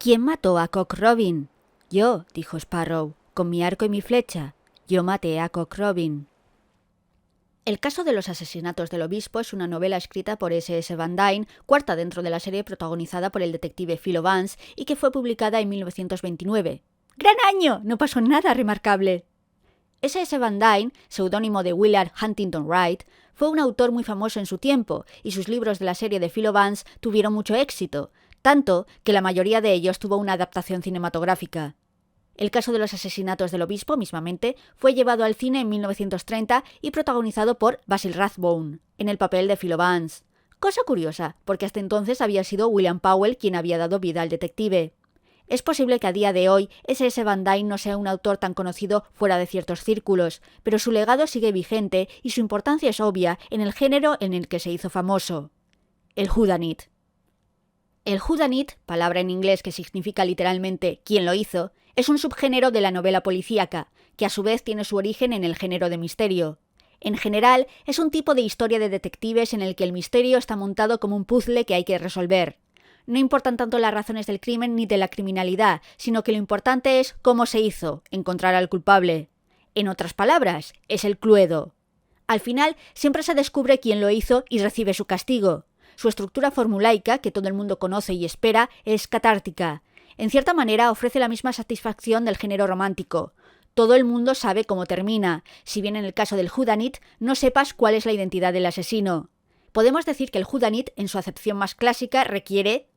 ¿Quién mató a Cock Robin? Yo, dijo Sparrow, con mi arco y mi flecha. Yo maté a Cock Robin. El caso de los asesinatos del obispo es una novela escrita por S.S. Van Dyne, cuarta dentro de la serie protagonizada por el detective Philo Vance y que fue publicada en 1929. ¡Gran año! No pasó nada remarcable. S.S. Van Dyne, seudónimo de Willard Huntington Wright, fue un autor muy famoso en su tiempo y sus libros de la serie de Philo Vance tuvieron mucho éxito, tanto que la mayoría de ellos tuvo una adaptación cinematográfica. El caso de los asesinatos del obispo, mismamente, fue llevado al cine en 1930 y protagonizado por Basil Rathbone, en el papel de Philo Vance. Cosa curiosa, porque hasta entonces había sido William Powell quien había dado vida al detective. Es posible que a día de hoy S.S. Van Dyne no sea un autor tan conocido fuera de ciertos círculos, pero su legado sigue vigente y su importancia es obvia en el género en el que se hizo famoso: el whodunit. El whodunit, palabra en inglés que significa literalmente «quién lo hizo», es un subgénero de la novela policíaca, que a su vez tiene su origen en el género de misterio. En general, es un tipo de historia de detectives en el que el misterio está montado como un puzzle que hay que resolver. No importan tanto las razones del crimen ni de la criminalidad, sino que lo importante es cómo se hizo, encontrar al culpable. En otras palabras, es el cluedo. Al final, siempre se descubre quién lo hizo y recibe su castigo. Su estructura formulaica, que todo el mundo conoce y espera, es catártica. En cierta manera ofrece la misma satisfacción del género romántico. Todo el mundo sabe cómo termina, si bien en el caso del whodunit no sepas cuál es la identidad del asesino. Podemos decir que el whodunit, en su acepción más clásica, requiere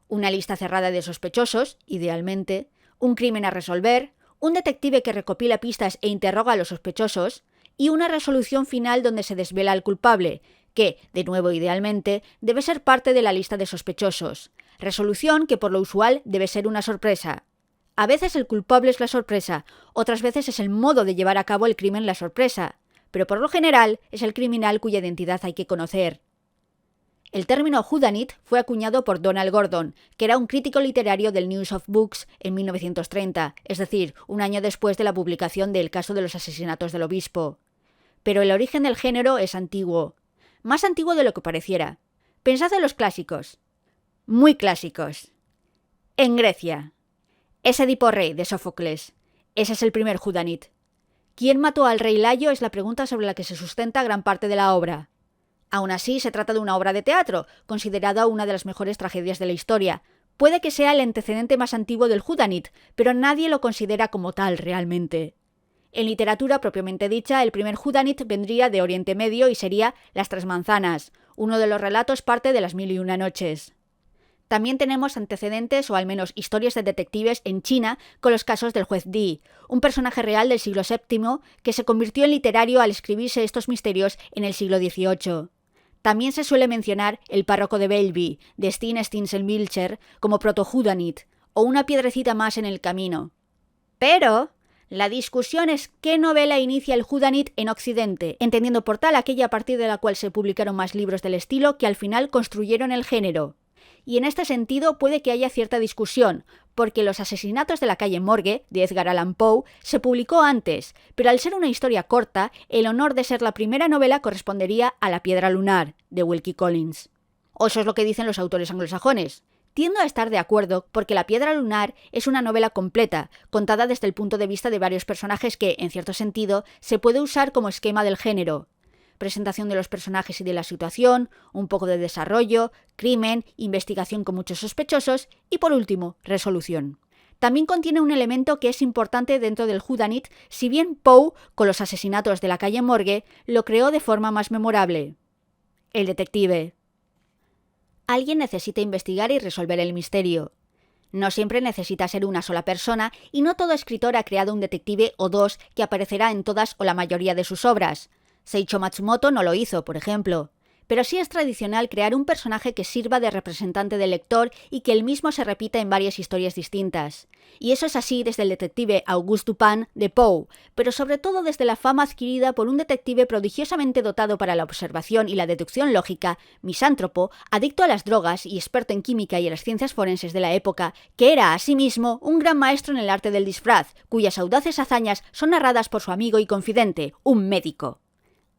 una lista cerrada de sospechosos, idealmente, un crimen a resolver, un detective que recopila pistas e interroga a los sospechosos, y una resolución final donde se desvela al culpable, que, de nuevo idealmente, debe ser parte de la lista de sospechosos. Resolución que por lo usual debe ser una sorpresa. A veces el culpable es la sorpresa, otras veces es el modo de llevar a cabo el crimen la sorpresa, pero por lo general es el criminal cuya identidad hay que conocer. El término whodunit fue acuñado por Donald Gordon, que era un crítico literario del News of Books en 1930, es decir, un año después de la publicación del caso de los asesinatos del obispo. Pero el origen del género es antiguo, más antiguo de lo que pareciera. Pensad en los clásicos. Muy clásicos. En Grecia. Es Edipo Rey, de Sófocles. Ese es el primer whodunit. ¿Quién mató al rey Layo? Es la pregunta sobre la que se sustenta gran parte de la obra. Aún así, se trata de una obra de teatro, considerada una de las mejores tragedias de la historia. Puede que sea el antecedente más antiguo del whodunit, pero nadie lo considera como tal realmente. En literatura propiamente dicha, el primer whodunit vendría de Oriente Medio y sería Las Tres Manzanas. Uno de los relatos parte de Las Mil y Una Noches. También tenemos antecedentes o al menos historias de detectives en China con los casos del juez Di, un personaje real del siglo VII que se convirtió en literario al escribirse estos misterios en el siglo XVIII. También se suele mencionar El párroco de Belby, de Steen Steensen-Milcher, como proto-whodunit, o Una piedrecita más en el camino. Pero la discusión es qué novela inicia el whodunit en Occidente, entendiendo por tal aquella a partir de la cual se publicaron más libros del estilo que al final construyeron el género. Y en este sentido puede que haya cierta discusión, porque Los asesinatos de la calle Morgue, de Edgar Allan Poe, se publicó antes, pero al ser una historia corta, el honor de ser la primera novela correspondería a La piedra lunar, de Wilkie Collins. O eso es lo que dicen los autores anglosajones. Tiendo a estar de acuerdo porque La piedra lunar es una novela completa, contada desde el punto de vista de varios personajes que, en cierto sentido, se puede usar como esquema del género. Presentación de los personajes y de la situación, un poco de desarrollo, crimen, investigación con muchos sospechosos y, por último, resolución. También contiene un elemento que es importante dentro del whodunit, si bien Poe, con Los asesinatos de la calle Morgue, lo creó de forma más memorable. El detective. Alguien necesita investigar y resolver el misterio. No siempre necesita ser una sola persona y no todo escritor ha creado un detective o dos que aparecerá en todas o la mayoría de sus obras. Seiichi Matsumoto no lo hizo, por ejemplo. Pero sí es tradicional crear un personaje que sirva de representante del lector y que el mismo se repita en varias historias distintas. Y eso es así desde el detective Auguste Dupin de Poe, pero sobre todo desde la fama adquirida por un detective prodigiosamente dotado para la observación y la deducción lógica, misántropo, adicto a las drogas y experto en química y en las ciencias forenses de la época, que era asimismo un gran maestro en el arte del disfraz, cuyas audaces hazañas son narradas por su amigo y confidente, un médico.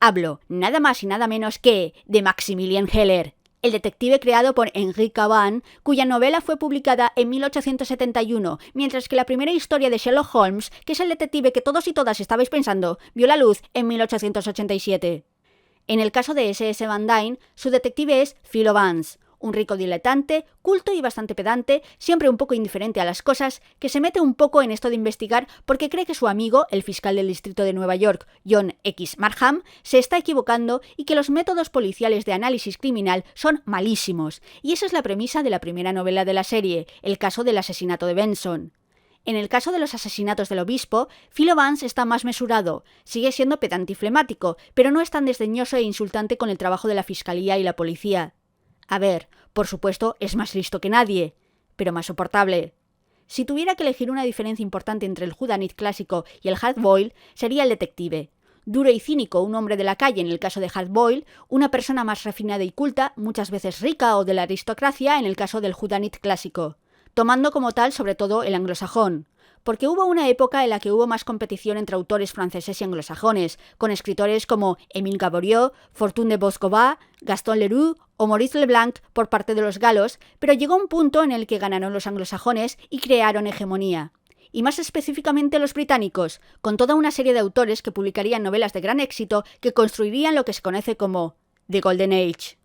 Hablo nada más y nada menos que de Maximilian Heller, el detective creado por Henry Caban, cuya novela fue publicada en 1871, mientras que la primera historia de Sherlock Holmes, que es el detective que todos y todas estabais pensando, vio la luz en 1887. En el caso de S.S. Van Dyne, su detective es Philo Vance, un rico diletante, culto y bastante pedante, siempre un poco indiferente a las cosas, que se mete un poco en esto de investigar porque cree que su amigo, el fiscal del distrito de Nueva York, John X. Markham, se está equivocando y que los métodos policiales de análisis criminal son malísimos. Y esa es la premisa de la primera novela de la serie, el caso del asesinato de Benson. En el caso de los asesinatos del obispo, Philo Vance está más mesurado, sigue siendo pedante y flemático, pero no es tan desdeñoso e insultante con el trabajo de la fiscalía y la policía. A ver, por supuesto, es más listo que nadie, pero más soportable. Si tuviera que elegir una diferencia importante entre el whodunit clásico y el hard-boiled, sería el detective. Duro y cínico, un hombre de la calle en el caso de hard-boiled, una persona más refinada y culta, muchas veces rica o de la aristocracia en el caso del whodunit clásico, tomando como tal sobre todo el anglosajón. Porque hubo una época en la que hubo más competición entre autores franceses y anglosajones, con escritores como Émile Gaboriau, Fortune de Boscová, Gaston Leroux o Maurice Leblanc por parte de los galos, pero llegó un punto en el que ganaron los anglosajones y crearon hegemonía. Y más específicamente los británicos, con toda una serie de autores que publicarían novelas de gran éxito que construirían lo que se conoce como The Golden Age.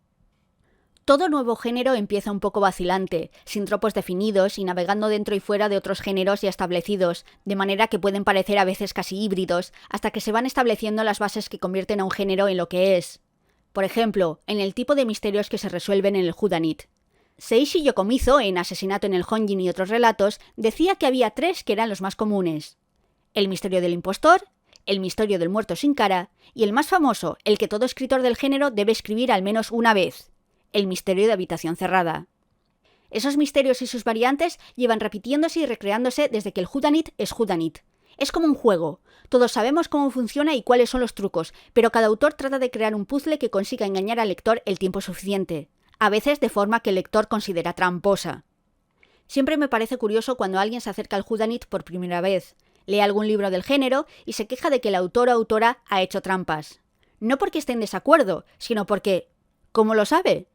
Todo nuevo género empieza un poco vacilante, sin tropos definidos y navegando dentro y fuera de otros géneros ya establecidos, de manera que pueden parecer a veces casi híbridos, hasta que se van estableciendo las bases que convierten a un género en lo que es. Por ejemplo, en el tipo de misterios que se resuelven en el whodunit. Seishi Yokomizo, en Asesinato en el Honjin y otros relatos, decía que había 3 que eran los más comunes: el misterio del impostor, el misterio del muerto sin cara y el más famoso, el que todo escritor del género debe escribir al menos una vez: el misterio de habitación cerrada. Esos misterios y sus variantes llevan repitiéndose y recreándose desde que el whodunit es whodunit. Es como un juego. Todos sabemos cómo funciona y cuáles son los trucos, pero cada autor trata de crear un puzzle que consiga engañar al lector el tiempo suficiente, a veces de forma que el lector considera tramposa. Siempre me parece curioso cuando alguien se acerca al whodunit por primera vez, lee algún libro del género y se queja de que el autor o autora ha hecho trampas. No porque esté en desacuerdo, sino porque... ¿cómo lo sabe?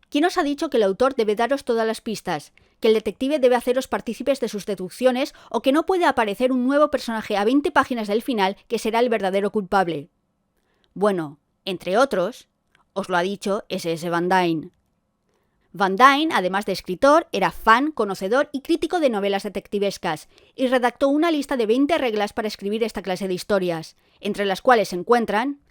¿Quién os ha dicho que el autor debe daros todas las pistas, que el detective debe haceros partícipes de sus deducciones o que no puede aparecer un nuevo personaje a 20 páginas del final que será el verdadero culpable? Bueno, entre otros, os lo ha dicho S.S. Van Dyne. Van Dyne, además de escritor, era fan, conocedor y crítico de novelas detectivescas, y redactó una lista de 20 reglas para escribir esta clase de historias, entre las cuales se encuentran: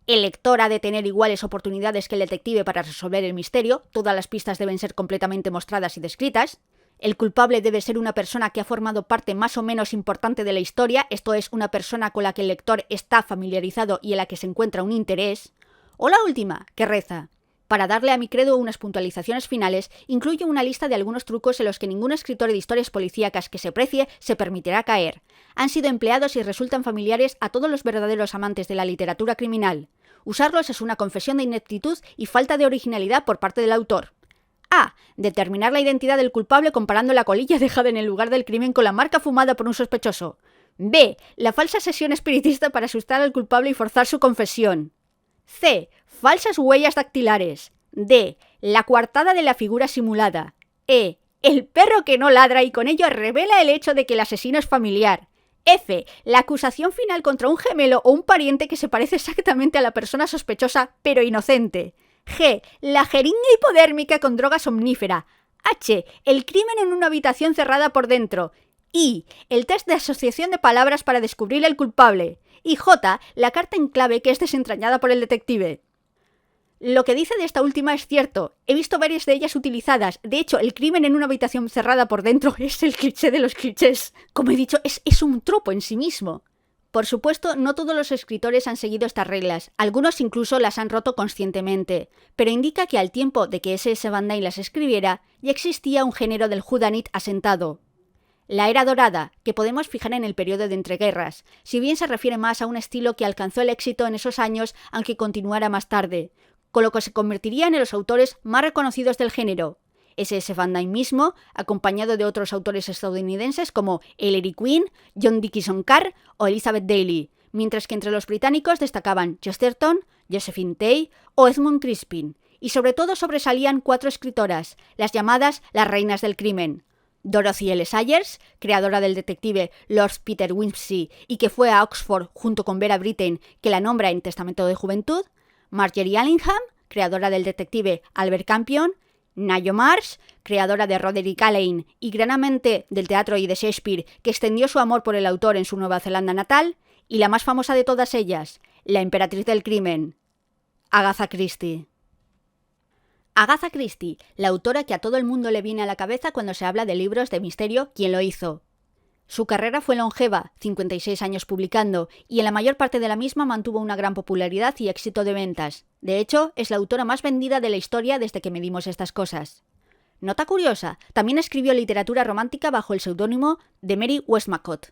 el lector ha de tener iguales oportunidades que el detective para resolver el misterio, todas las pistas deben ser completamente mostradas y descritas. El culpable debe ser una persona que ha formado parte más o menos importante de la historia, esto es, una persona con la que el lector está familiarizado y en la que se encuentra un interés. O la última, que reza: para darle a mi credo unas puntualizaciones finales, incluyo una lista de algunos trucos en los que ningún escritor de historias policíacas que se precie se permitirá caer. Han sido empleados y resultan familiares a todos los verdaderos amantes de la literatura criminal. Usarlos es una confesión de ineptitud y falta de originalidad por parte del autor. A. Determinar la identidad del culpable comparando la colilla dejada en el lugar del crimen con la marca fumada por un sospechoso. B. La falsa sesión espiritista para asustar al culpable y forzar su confesión. C. Falsas huellas dactilares. D. La coartada de la figura simulada. E. El perro que no ladra y con ello revela el hecho de que el asesino es familiar. F. La acusación final contra un gemelo o un pariente que se parece exactamente a la persona sospechosa, pero inocente. G. La jeringa hipodérmica con droga somnífera. H. El crimen en una habitación cerrada por dentro. I. El test de asociación de palabras para descubrir el culpable. Y J. La carta en clave que es desentrañada por el detective. Lo que dice de esta última es cierto. He visto varias de ellas utilizadas. De hecho, el crimen en una habitación cerrada por dentro es el cliché de los clichés. Como he dicho, es un tropo en sí mismo. Por supuesto, no todos los escritores han seguido estas reglas. Algunos incluso las han roto conscientemente. Pero indica que al tiempo de que S.S. Van Dyne las escribiera, ya existía un género del whodunit asentado. La Era Dorada, que podemos fijar en el periodo de entreguerras, si bien se refiere más a un estilo que alcanzó el éxito en esos años, aunque continuara más tarde, con lo que se convertirían en los autores más reconocidos del género. S.S. Van Dyne mismo, acompañado de otros autores estadounidenses como Ellery Queen, John Dickinson Carr o Elizabeth Daly, mientras que entre los británicos destacaban Chesterton, Josephine Tey o Edmund Crispin, y sobre todo sobresalían 4 escritoras, las llamadas las reinas del crimen. Dorothy L. Sayers, creadora del detective Lord Peter Wimsey y que fue a Oxford junto con Vera Brittain, que la nombra en Testamento de Juventud. Marjorie Allingham, creadora del detective Albert Campion. Nayo Marsh, creadora de Roderick Alleyn y gran amante del teatro y de Shakespeare, que extendió su amor por el autor en su Nueva Zelanda natal. Y la más famosa de todas ellas, la emperatriz del crimen, Agatha Christie. Agatha Christie, la autora que a todo el mundo le viene a la cabeza cuando se habla de libros de misterio, ¿quién lo hizo? Su carrera fue longeva, 56 años publicando, y en la mayor parte de la misma mantuvo una gran popularidad y éxito de ventas. De hecho, es la autora más vendida de la historia desde que medimos estas cosas. Nota curiosa, también escribió literatura romántica bajo el seudónimo de Mary Westmacott.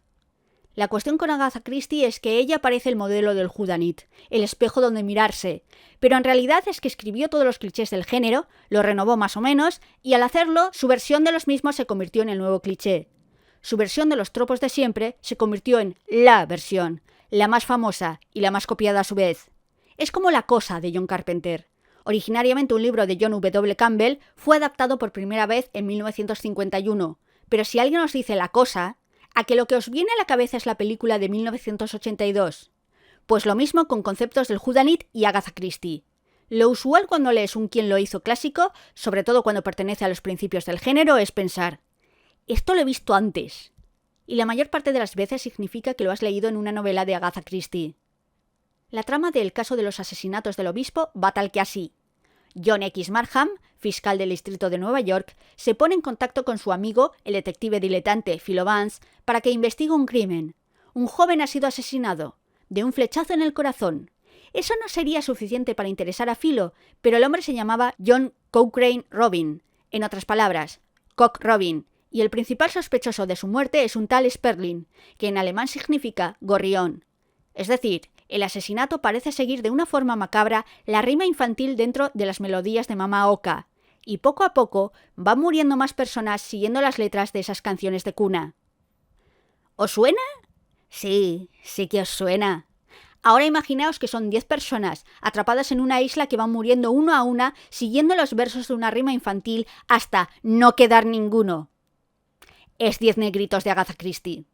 La cuestión con Agatha Christie es que ella parece el modelo del whodunit, el espejo donde mirarse, pero en realidad es que escribió todos los clichés del género, lo renovó más o menos, y al hacerlo, su versión de los mismos se convirtió en el nuevo cliché. Su versión de los tropos de siempre se convirtió en la versión, la más famosa y la más copiada a su vez. Es como La cosa de John Carpenter. Originariamente un libro de John W. Campbell, fue adaptado por primera vez en 1951, pero si alguien os dice La cosa, ¿a que lo que os viene a la cabeza es la película de 1982? Pues lo mismo con conceptos del whodunit y Agatha Christie. Lo usual cuando lees un quién lo hizo clásico, sobre todo cuando pertenece a los principios del género, es pensar «esto lo he visto antes». Y la mayor parte de las veces significa que lo has leído en una novela de Agatha Christie. La trama del caso de los asesinatos del obispo va tal que así. John X. Markham, fiscal del distrito de Nueva York, se pone en contacto con su amigo, el detective diletante Philo Vance, para que investigue un crimen. Un joven ha sido asesinado, de un flechazo en el corazón. Eso no sería suficiente para interesar a Philo, pero el hombre se llamaba John Cochrane Robin, en otras palabras, Cock Robin, y el principal sospechoso de su muerte es un tal Sperling, que en alemán significa gorrión. Es decir, el asesinato parece seguir de una forma macabra la rima infantil dentro de las melodías de Mama Oka, y poco a poco van muriendo más personas siguiendo las letras de esas canciones de cuna. ¿Os suena? Sí, sí que os suena. Ahora imaginaos que son 10 personas atrapadas en una isla que van muriendo uno a una siguiendo los versos de una rima infantil hasta no quedar ninguno. Es 10 negritos de Agatha Christie.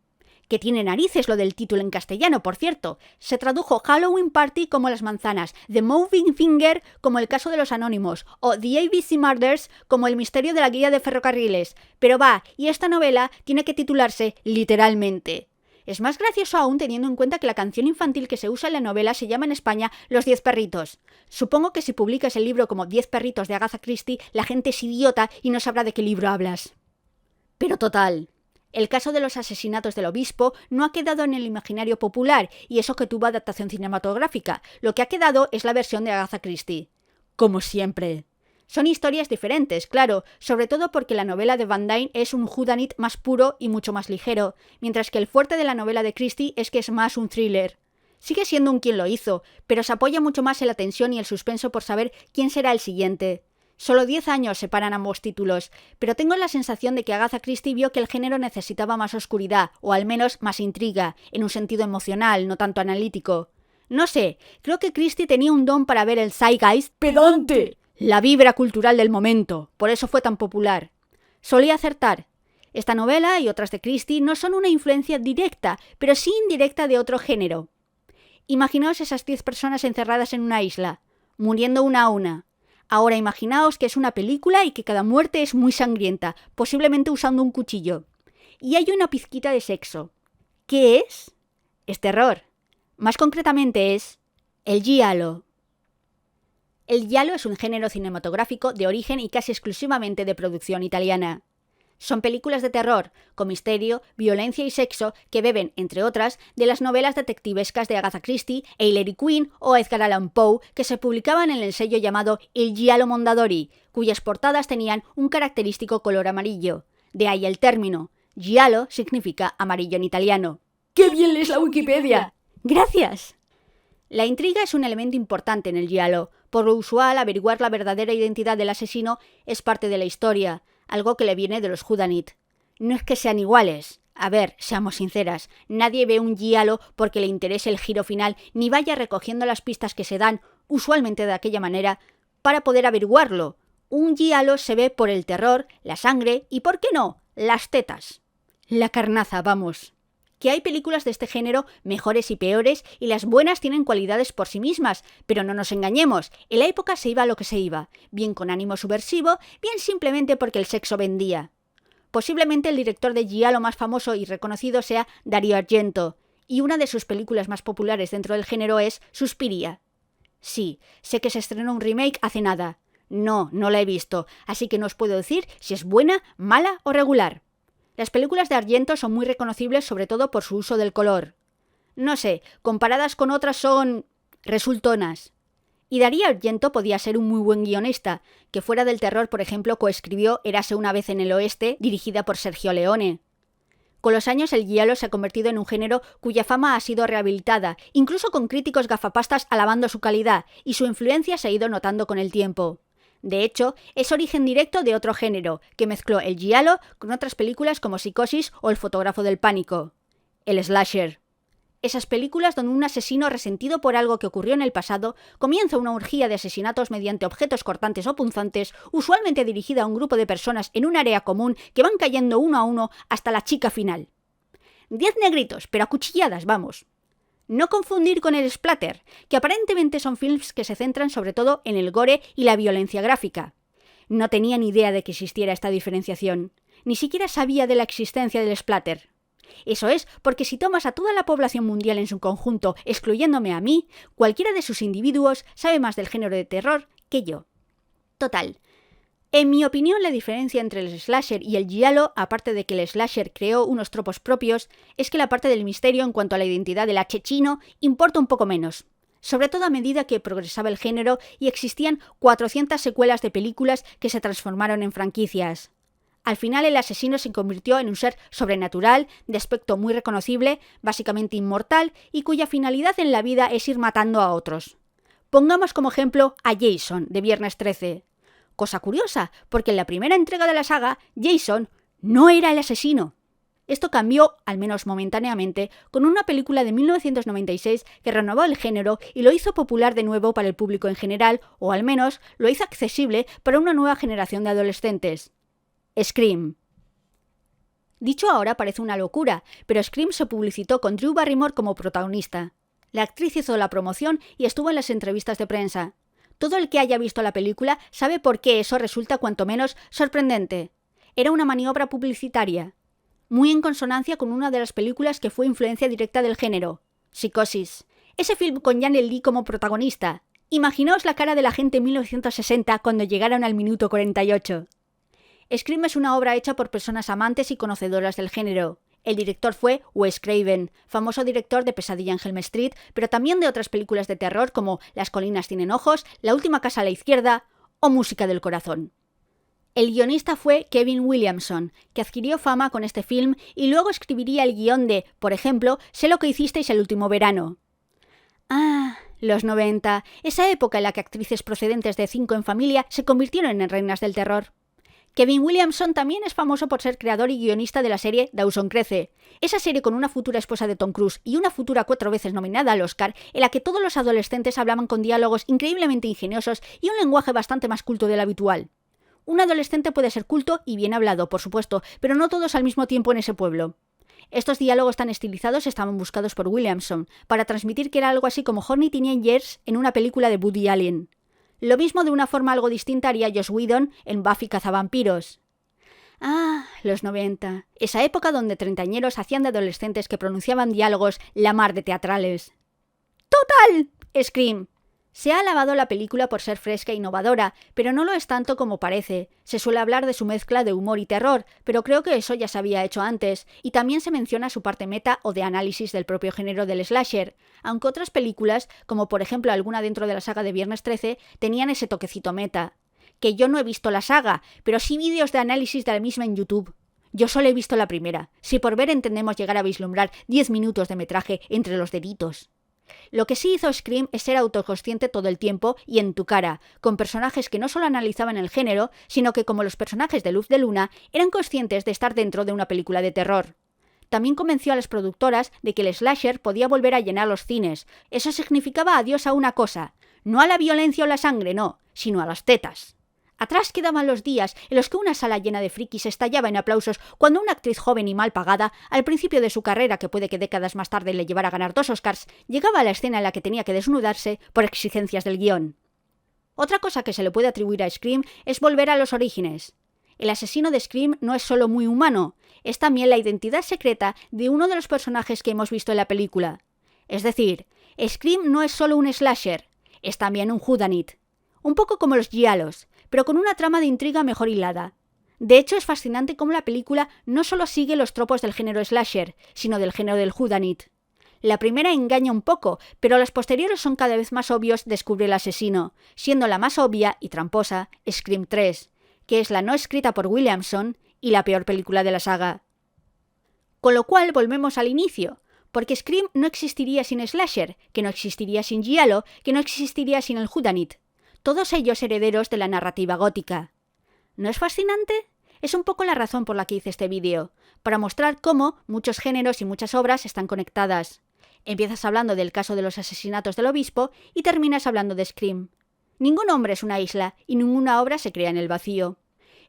Que tiene narices lo del título en castellano, por cierto. Se tradujo Halloween Party como Las manzanas, The Moving Finger como El caso de los anónimos, o The ABC Murders como El misterio de la guía de ferrocarriles. Pero va, y esta novela tiene que titularse literalmente. Es más gracioso aún teniendo en cuenta que la canción infantil que se usa en la novela se llama en España Los 10 perritos. Supongo que si publicas el libro como 10 perritos de Agatha Christie, la gente es idiota y no sabrá de qué libro hablas. Pero total, el caso de los asesinatos del obispo no ha quedado en el imaginario popular, y eso que tuvo adaptación cinematográfica. Lo que ha quedado es la versión de Agatha Christie. Como siempre. Son historias diferentes, claro, sobre todo porque la novela de Van Dyne es un whodunit más puro y mucho más ligero, mientras que el fuerte de la novela de Christie es que es más un thriller. Sigue siendo un quién lo hizo, pero se apoya mucho más en la tensión y el suspenso por saber quién será el siguiente. Solo 10 años separan ambos títulos, pero tengo la sensación de que Agatha Christie vio que el género necesitaba más oscuridad, o al menos más intriga, en un sentido emocional, no tanto analítico. No sé, creo que Christie tenía un don para ver el zeitgeist pedante, la vibra cultural del momento, por eso fue tan popular. Solía acertar. Esta novela y otras de Christie no son una influencia directa, pero sí indirecta de otro género. Imaginaos esas 10 personas encerradas en una isla, muriendo una a una. Ahora imaginaos que es una película y que cada muerte es muy sangrienta, posiblemente usando un cuchillo. Y hay una pizquita de sexo. ¿Qué es? Es terror. Más concretamente es el giallo. El giallo es un género cinematográfico de origen y casi exclusivamente de producción italiana. Son películas de terror, con misterio, violencia y sexo que beben, entre otras, de las novelas detectivescas de Agatha Christie, Hilary Quinn o Edgar Allan Poe, que se publicaban en el sello llamado Il Giallo Mondadori, cuyas portadas tenían un característico color amarillo. De ahí el término. Giallo significa amarillo en italiano. ¡Qué bien lees la Wikipedia! ¡Gracias! La intriga es un elemento importante en el giallo. Por lo usual, averiguar la verdadera identidad del asesino es parte de la historia, algo que le viene de los whodunit. No es que sean iguales. A ver, seamos sinceras, nadie ve un giallo porque le interese el giro final ni vaya recogiendo las pistas que se dan, usualmente de aquella manera, para poder averiguarlo. Un giallo se ve por el terror, la sangre y, ¿por qué no?, las tetas. La carnaza, vamos. Que hay películas de este género mejores y peores, y las buenas tienen cualidades por sí mismas, pero no nos engañemos, en la época se iba a lo que se iba, bien con ánimo subversivo, bien simplemente porque el sexo vendía. Posiblemente el director de giallo más famoso y reconocido sea Dario Argento, y una de sus películas más populares dentro del género es Suspiria. Sí, sé que se estrenó un remake hace nada. No la he visto, así que no os puedo decir si es buena, mala o regular. Las películas de Argento son muy reconocibles sobre todo por su uso del color. No sé, comparadas con otras son resultonas. Y Dario Argento podía ser un muy buen guionista, que fuera del terror, por ejemplo, coescribió Érase una vez en el oeste, dirigida por Sergio Leone. Con los años el giallo se ha convertido en un género cuya fama ha sido rehabilitada, incluso con críticos gafapastas alabando su calidad, y su influencia se ha ido notando con el tiempo. De hecho, es origen directo de otro género, que mezcló el giallo con otras películas como Psicosis o El fotógrafo del pánico. El slasher. Esas películas donde un asesino resentido por algo que ocurrió en el pasado comienza una orgía de asesinatos mediante objetos cortantes o punzantes, usualmente dirigida a un grupo de personas en un área común que van cayendo uno a uno hasta la chica final. 10 negritos, pero a cuchilladas, vamos. No confundir con el splatter, que aparentemente son films que se centran sobre todo en el gore y la violencia gráfica. No tenía ni idea de que existiera esta diferenciación. Ni siquiera sabía de la existencia del splatter. Eso es porque si tomas a toda la población mundial en su conjunto, excluyéndome a mí, cualquiera de sus individuos sabe más del género de terror que yo. Total. En mi opinión, la diferencia entre el slasher y el giallo, aparte de que el slasher creó unos tropos propios, es que la parte del misterio en cuanto a la identidad del asesino importa un poco menos. Sobre todo a medida que progresaba el género y existían 400 secuelas de películas que se transformaron en franquicias. Al final el asesino se convirtió en un ser sobrenatural, de aspecto muy reconocible, básicamente inmortal, y cuya finalidad en la vida es ir matando a otros. Pongamos como ejemplo a Jason, de Viernes 13. Cosa curiosa, porque en la primera entrega de la saga, Jason no era el asesino. Esto cambió, al menos momentáneamente, con una película de 1996 que renovó el género y lo hizo popular de nuevo para el público en general, o al menos lo hizo accesible para una nueva generación de adolescentes. Scream. Dicho ahora parece una locura, pero Scream se publicitó con Drew Barrymore como protagonista. La actriz hizo la promoción y estuvo en las entrevistas de prensa. Todo el que haya visto la película sabe por qué eso resulta cuanto menos sorprendente. Era una maniobra publicitaria, muy en consonancia con una de las películas que fue influencia directa del género, Psicosis. Ese film con Janet Leigh como protagonista. Imaginaos la cara de la gente en 1960 cuando llegaron al minuto 48. Scream es una obra hecha por personas amantes y conocedoras del género. El director fue Wes Craven, famoso director de Pesadilla en Elm Street, pero también de otras películas de terror como Las colinas tienen ojos, La última casa a la izquierda o Música del corazón. El guionista fue Kevin Williamson, que adquirió fama con este film y luego escribiría el guión de, por ejemplo, Sé lo que hicisteis el último verano. Los 90, esa época en la que actrices procedentes de Cinco en Familia se convirtieron en reinas del terror. Kevin Williamson también es famoso por ser creador y guionista de la serie Dawson Crece, esa serie con una futura esposa de Tom Cruise y una futura 4 veces nominada al Oscar, en la que todos los adolescentes hablaban con diálogos increíblemente ingeniosos y un lenguaje bastante más culto del habitual. Un adolescente puede ser culto y bien hablado, por supuesto, pero no todos al mismo tiempo en ese pueblo. Estos diálogos tan estilizados estaban buscados por Williamson, para transmitir que era algo así como Horny Teenagers en una película de Woody Allen. Lo mismo de una forma algo distinta haría Joss Whedon en Buffy cazavampiros. Los 90. Esa época donde treintañeros hacían de adolescentes que pronunciaban diálogos la mar de teatrales. ¡Total! Scream. Se ha alabado la película por ser fresca e innovadora, pero no lo es tanto como parece. Se suele hablar de su mezcla de humor y terror, pero creo que eso ya se había hecho antes, y también se menciona su parte meta o de análisis del propio género del slasher, aunque otras películas, como por ejemplo alguna dentro de la saga de Viernes 13, tenían ese toquecito meta. Que yo no he visto la saga, pero sí vídeos de análisis de la misma en YouTube. Yo solo he visto la primera, si por ver entendemos llegar a vislumbrar 10 minutos de metraje entre los deditos. Lo que sí hizo Scream es ser autoconsciente todo el tiempo y en tu cara, con personajes que no solo analizaban el género, sino que como los personajes de Luz de Luna, eran conscientes de estar dentro de una película de terror. También convenció a las productoras de que el slasher podía volver a llenar los cines. Eso significaba adiós a una cosa. No a la violencia o la sangre, no, sino a las tetas. Atrás quedaban los días en los que una sala llena de frikis estallaba en aplausos cuando una actriz joven y mal pagada, al principio de su carrera, que puede que décadas más tarde le llevara a ganar 2 Oscars, llegaba a la escena en la que tenía que desnudarse por exigencias del guión. Otra cosa que se le puede atribuir a Scream es volver a los orígenes. El asesino de Scream no es solo muy humano, es también la identidad secreta de uno de los personajes que hemos visto en la película. Es decir, Scream no es solo un slasher, es también un whodunit. Un poco como los giallos, pero con una trama de intriga mejor hilada. De hecho, es fascinante cómo la película no solo sigue los tropos del género slasher, sino del género del whodunit. La primera engaña un poco, pero las posteriores son cada vez más obvios descubre el asesino, siendo la más obvia y tramposa Scream 3, que es la no escrita por Williamson y la peor película de la saga. Con lo cual volvemos al inicio, porque Scream no existiría sin slasher, que no existiría sin giallo, que no existiría sin el whodunit. Todos ellos herederos de la narrativa gótica. ¿No es fascinante? Es un poco la razón por la que hice este vídeo, para mostrar cómo muchos géneros y muchas obras están conectadas. Empiezas hablando del caso de los asesinatos del obispo y terminas hablando de Scream. Ningún hombre es una isla y ninguna obra se crea en el vacío.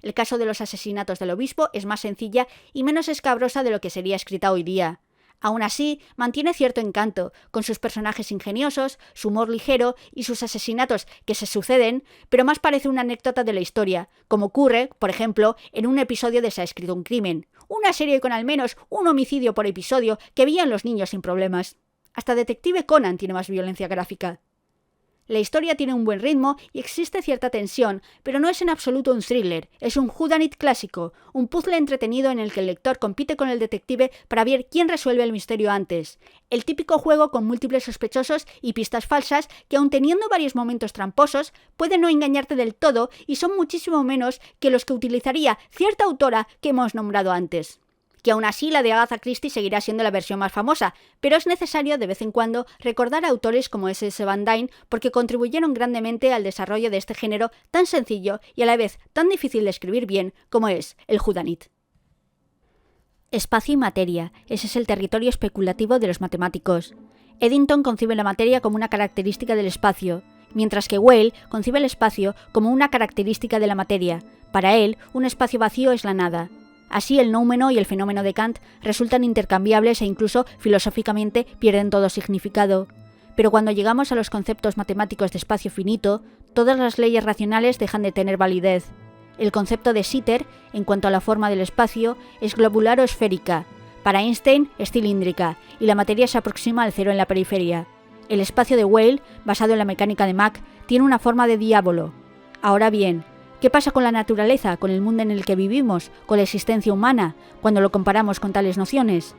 El caso de los asesinatos del obispo es más sencilla y menos escabrosa de lo que sería escrita hoy día. Aún así, mantiene cierto encanto, con sus personajes ingeniosos, su humor ligero y sus asesinatos que se suceden, pero más parece una anécdota de la historia, como ocurre, por ejemplo, en un episodio de Se ha escrito un crimen, una serie con al menos un homicidio por episodio que veían los niños sin problemas. Hasta Detective Conan tiene más violencia gráfica. La historia tiene un buen ritmo y existe cierta tensión, pero no es en absoluto un thriller, es un whodunit clásico, un puzzle entretenido en el que el lector compite con el detective para ver quién resuelve el misterio antes. El típico juego con múltiples sospechosos y pistas falsas que, aun teniendo varios momentos tramposos, pueden no engañarte del todo y son muchísimo menos que los que utilizaría cierta autora que hemos nombrado antes. Que aún así la de Agatha Christie seguirá siendo la versión más famosa, pero es necesario de vez en cuando recordar a autores como S.S. Van Dyne porque contribuyeron grandemente al desarrollo de este género tan sencillo y a la vez tan difícil de escribir bien como es el whodunit. Espacio y materia, ese es el territorio especulativo de los matemáticos. Eddington concibe la materia como una característica del espacio, mientras que Whale concibe el espacio como una característica de la materia. Para él, un espacio vacío es la nada. Así el noumeno y el fenómeno de Kant resultan intercambiables e incluso filosóficamente pierden todo significado. Pero cuando llegamos a los conceptos matemáticos de espacio finito, todas las leyes racionales dejan de tener validez. El concepto de Sitter, en cuanto a la forma del espacio, es globular o esférica. Para Einstein es cilíndrica, y la materia se aproxima al cero en la periferia. El espacio de Whale, basado en la mecánica de Mach, tiene una forma de diábolo. Ahora bien, ¿qué pasa con la naturaleza, con el mundo en el que vivimos, con la existencia humana, cuando lo comparamos con tales nociones?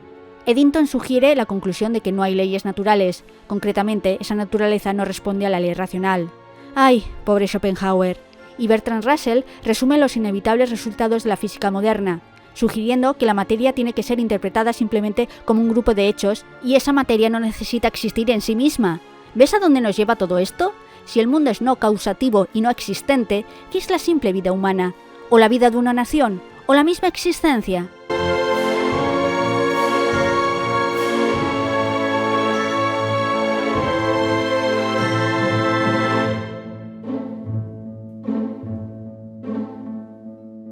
Eddington sugiere la conclusión de que no hay leyes naturales. Concretamente, esa naturaleza no responde a la ley racional. ¡Ay, pobre Schopenhauer! Y Bertrand Russell resume los inevitables resultados de la física moderna, sugiriendo que la materia tiene que ser interpretada simplemente como un grupo de hechos y esa materia no necesita existir en sí misma. ¿Ves a dónde nos lleva todo esto? Si el mundo es no causativo y no existente, ¿qué es la simple vida humana? ¿O la vida de una nación? ¿O la misma existencia?